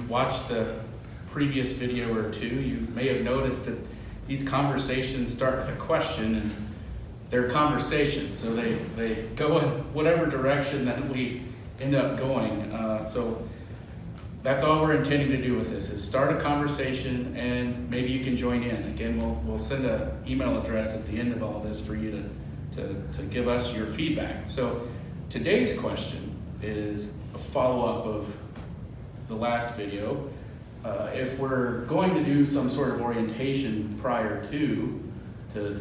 you've watched the previous video or two, you may have noticed that these conversations start with a question, and they're conversations, so they go in whatever direction that we end up going. So that's all we're intending to do with this, is start a conversation, and maybe you can join in. Again, we'll send an email address at the end of all this for you to give us your feedback. So today's question is a follow-up of the last video. If we're going to do some sort of orientation prior to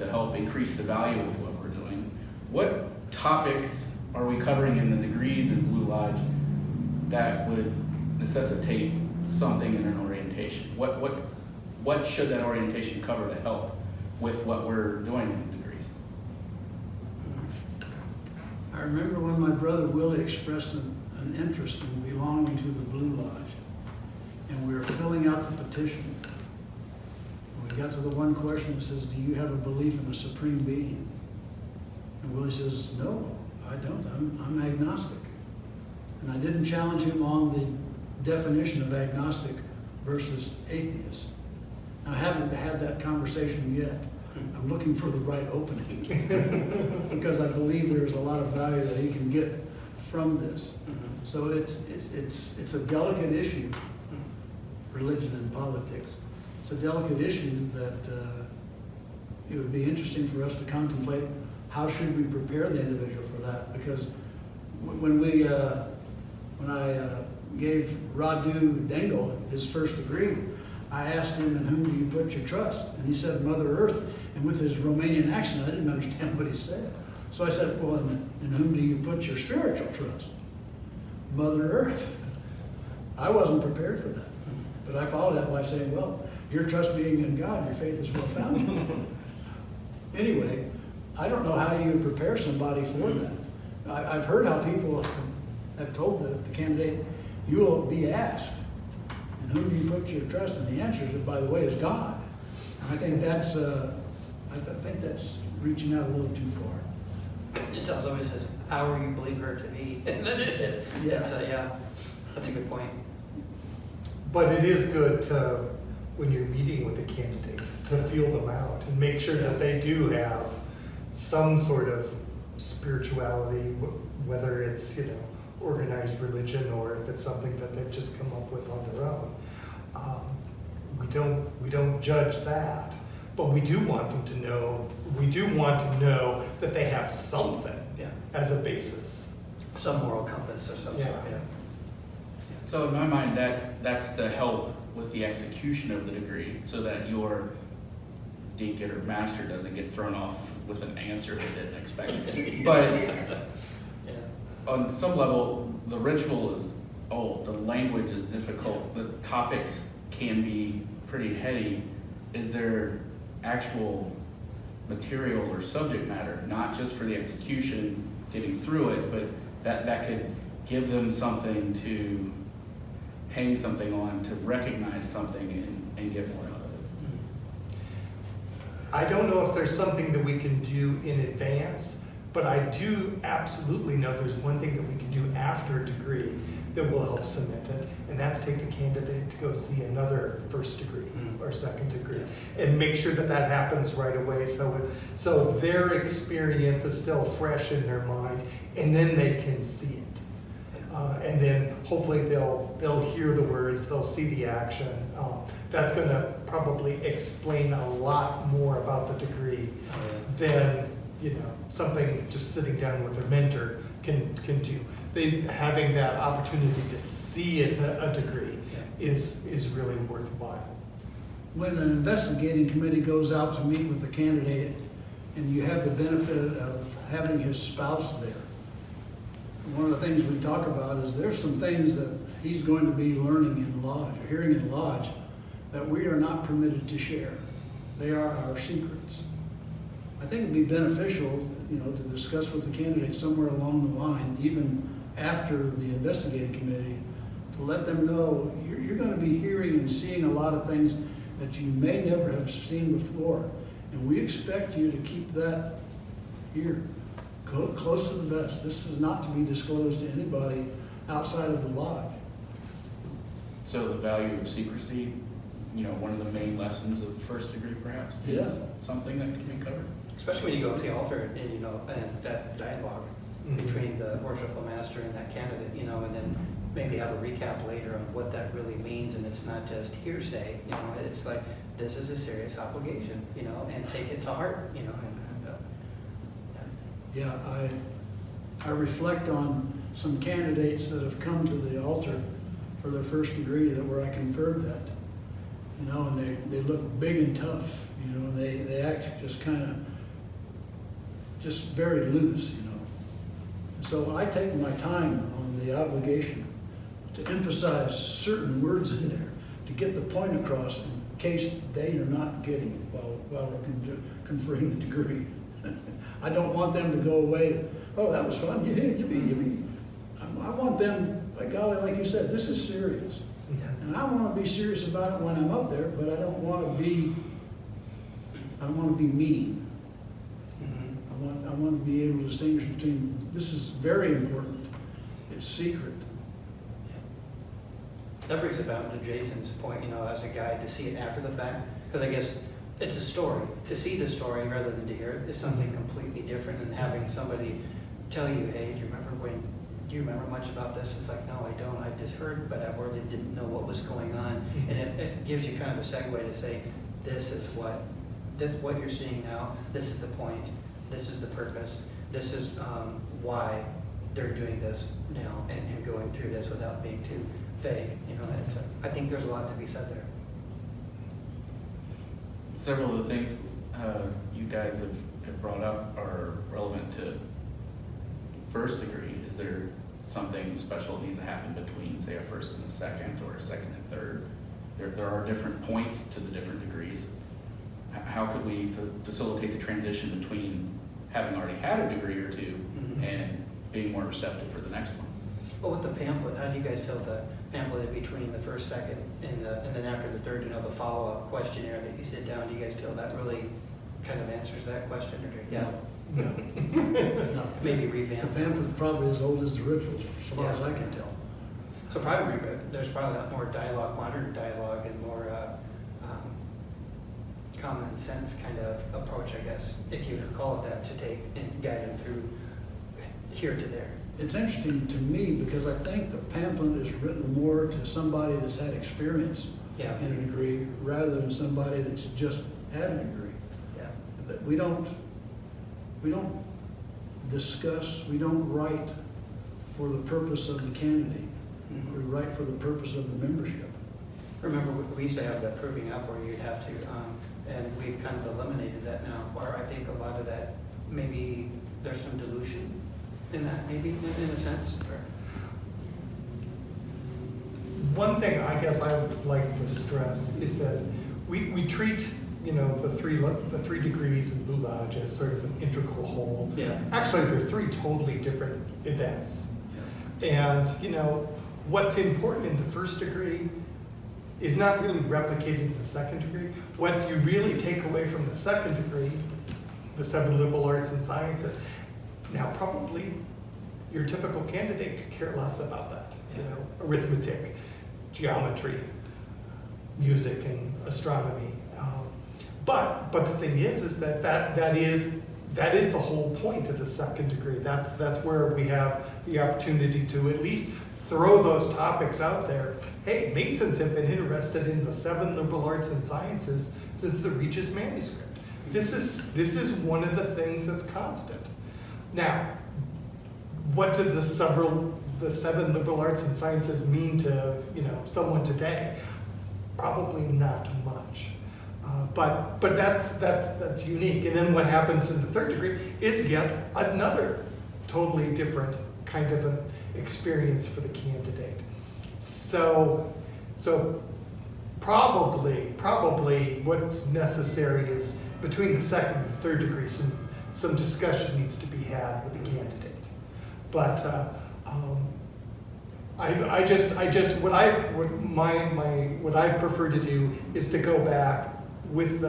help increase the value of what we're doing, what topics are we covering in the degrees in Blue Lodge that would necessitate something in an orientation? What should that orientation cover to help with what we're doing in the degrees? I remember when my brother Willie expressed an interest in belonging to the Blue Lodge, and we were filling out the petition. And we got to the one question that says, do you have a belief in a supreme being? And Willie says, no, I don't. I'm agnostic. And I didn't challenge him on the definition of agnostic versus atheist. And I haven't had that conversation yet. I'm looking for the right opening because I believe there's a lot of value that he can get from this. So it's a delicate issue, religion and politics. It's a delicate issue that it would be interesting for us to contemplate. How should we prepare the individual for that? Because when I gave Radu Dangle his first degree, I asked him, in whom do you put your trust? And he said, Mother Earth. And with his Romanian accent, I didn't understand what he said. So I said, well, in whom do you put your spiritual trust? Mother Earth. I wasn't prepared for that. But I followed that by saying, well, your trust being in God, your faith is well founded. Anyway, I don't know how you prepare somebody for that. I've heard how people have told the candidate, you will be asked, and whom do you put your trust? And the answer is, by the way, is God. And I think that's reaching out a little too far. It always says, how are you believe her to be? And then yeah, that's a good point. But it is good to, when you're meeting with a candidate, to feel them out and make sure that they do have some sort of spirituality, whether it's, organized religion or if it's something that they've just come up with on their own. We don't judge that, but we do want them to know. We do want to know that they have something as a basis, some moral compass or something. Yeah. So in my mind, that's to help with the execution of the degree, so that your deacon or master doesn't get thrown off with an answer they didn't expect. But on some level, the ritual is old, the language is difficult, the topics can be pretty heady. Is there actual material or subject matter, not just for the execution, getting through it, but that could give them something to hang something on, to recognize something and get more out of it? I don't know if there's something that we can do in advance, but I do absolutely know there's one thing that we can do after a degree that will help cement it, and that's take the candidate to go see another first degree or second degree, and make sure that that happens right away, so their experience is still fresh in their mind, and then they can see it. And then hopefully they'll hear the words, they'll see the action. That's going to probably explain a lot more about the degree than something just sitting down with a mentor can do. Having that opportunity to see a degree is really worthwhile. When an investigating committee goes out to meet with the candidate, and you have the benefit of having his spouse there, one of the things we talk about is there's some things that he's going to be learning in lodge, or hearing in lodge, that we are not permitted to share. They are our secrets. I think it'd be beneficial, to discuss with the candidate somewhere along the line, even after the investigating committee, to let them know you're going to be hearing and seeing a lot of things that you may never have seen before. And we expect you to keep that here, close to the vest. This is not to be disclosed to anybody outside of the lodge. So the value of secrecy, one of the main lessons of the first degree perhaps, Yeah. is something that can be covered. Especially when you go up to the altar and, and that dialogue between the worshipful master and that candidate, and then maybe have a recap later on what that really means, and it's not just hearsay, it's like, this is a serious obligation, and take it to heart, Yeah, I reflect on some candidates that have come to the altar for their first degree where I conferred that, and they look big and tough, and they act just kind of, just very loose, So I take my time on the obligation to emphasize certain words in there, to get the point across in case they are not getting it while we're conferring the degree. I don't want them to go away, oh, that was fun, yippee. I want them, by golly, like you said, this is serious. And I want to be serious about it when I'm up there, but I don't want to be mean. I want to be able to distinguish between, this is very important, it's secret. That brings it back to Jason's point, as a guide, to see it after the fact, because I guess it's a story. To see the story rather than to hear it is something completely different than having somebody tell you, hey, do you remember much about this? It's like, no, I don't. I've just heard, but I really didn't know what was going on. And it gives you kind of a segue to say, this is what you're seeing now. This is the point. This is the purpose. This is why they're doing this now and going through this without being too vague. I think there's a lot to be said there. Several of the things you guys have brought up are relevant to first degree. Is there something special that needs to happen between, say, a first and a second, or a second and third? There are different points to the different degrees. How could we facilitate the transition between having already had a degree or two and being more receptive for the next one? Well, with the pamphlet, how do you guys feel the pamphlet in between the first, second, and then after the third, the follow-up questionnaire that you sit down? Do you guys feel that really kind of answers that question? Or No. Maybe The revamp. pamphlet's probably as old as the rituals, as far as I can tell. So probably there's probably more dialogue, modern dialogue, and more common sense kind of approach, I guess, if you could call it that, to take and guide them through here to there. It's interesting to me because I think the pamphlet is written more to somebody that's had experience Yeah. in a degree rather than somebody that's just had a degree. Yeah. That we don't discuss, we don't write for the purpose of the candidate. We write for the purpose of the membership. Remember, we used to have that proving up where you'd have to, and we've kind of eliminated that now, where I think a lot of that, maybe there's some dilution in that, maybe, in a sense. Or... One thing I guess I would like to stress is that we treat, the three degrees in Blue Lodge as sort of an integral whole. Yeah. Actually, they're three totally different events. Yeah. And, what's important in the first degree is not really replicated in the second degree. What you really take away from the second degree, the 7 liberal arts and sciences, now probably your typical candidate could care less about that. Arithmetic, geometry, music, and astronomy. But the thing is that is the whole point of the second degree. That's where we have the opportunity to at least throw those topics out there. Hey, Masons have been interested in the 7 liberal arts and sciences since the Regis manuscript. This is one of the things that's constant. Now, what do the 7 liberal arts and sciences mean to someone today? Probably not much. But that's unique. And then what happens in the third degree is yet another totally different kind of an experience for the candidate. So probably what's necessary is between the second and third degree, some discussion needs to be had with the candidate. But what I prefer to do is to go back with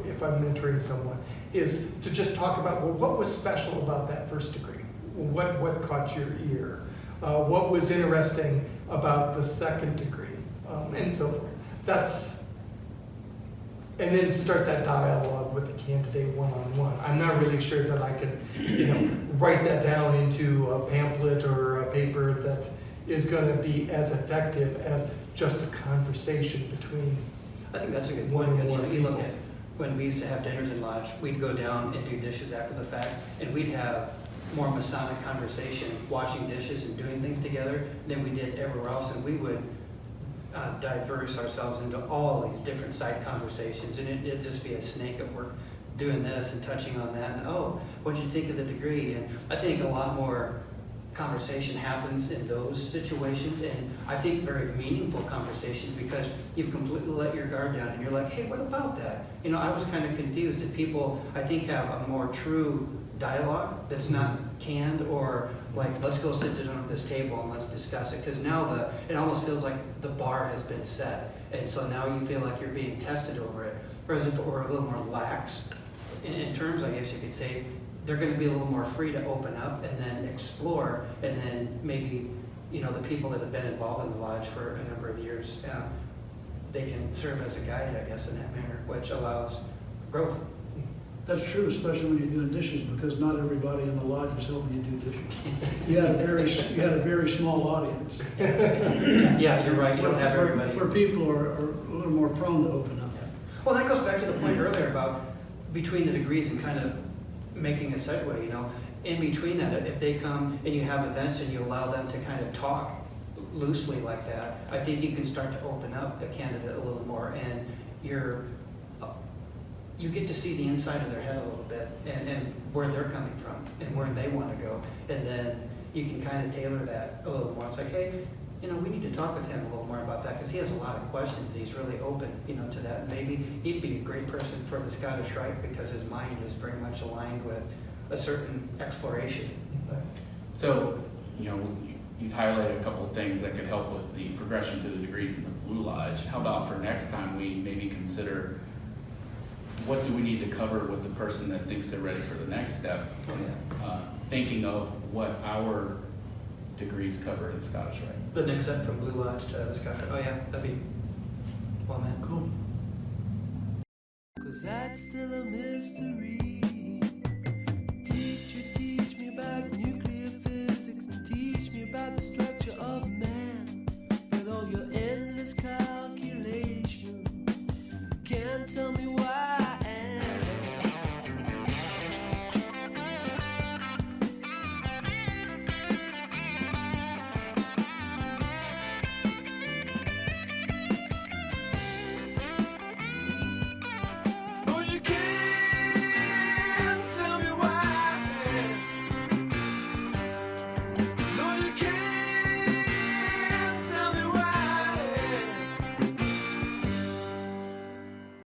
if I'm mentoring someone, is to just talk about, well, what was special about that first degree? What caught your ear? What was interesting about the second degree? and so forth. And then start that dialogue with the candidate one-on-one. I'm not really sure that I can, write that down into a pamphlet or a paper that is gonna be as effective as just a conversation between. I think that's a good point, because you look at when we used to have dinners in lodge, we'd go down and do dishes after the fact, and we'd have more Masonic conversation, washing dishes and doing things together than we did everywhere else, and we would diverse ourselves into all these different side conversations, and it'd just be a snake of work doing this and touching on that, and oh, what did you think of the degree? And I think a lot more conversation happens in those situations, and I think very meaningful conversations, because you've completely let your guard down and you're like, hey, what about that? I was kind of confused, and people, I think, have a more true dialogue that's not canned or like, let's go sit down at this table and let's discuss it, because now it almost feels like the bar has been set, and so now you feel like you're being tested over it, whereas if it were a little more lax in terms, I guess you could say, they're going to be a little more free to open up and then explore, and then maybe, the people that have been involved in the lodge for a number of years, they can serve as a guide, I guess, in that manner, which allows growth. That's true, especially when you're doing dishes, because not everybody in the lodge is helping you do dishes. You had a very small audience. Yeah, you're right, you don't have everybody. Where people are a little more prone to open up. Well, that goes back to the point earlier about between the degrees and kind of making a segue, in between that, if they come and you have events and you allow them to kind of talk loosely like that, I think you can start to open up the candidate a little more, and you get to see the inside of their head a little bit, and where they're coming from and where they want to go, and then you can kind of tailor that a little more. It's like, hey, we need to talk with him a little more about that, because he has a lot of questions and he's really open, to that. And maybe he'd be a great person for the Scottish Rite, because his mind is very much aligned with a certain exploration. So, you've highlighted a couple of things that could help with the progression to the degrees in the Blue Lodge. How about for next time we maybe consider what do we need to cover with the person that thinks they're ready for the next step? Thinking of what our degrees cover in Scottish Rite. The next step from Blue Lodge to the Scottish Rite. Oh yeah, that'd be well meant. Cool. 'Cause that's still a mystery. Teacher, teach me about nuclear physics, teach me about the structure of man, and all your endless calculations. Can't tell me what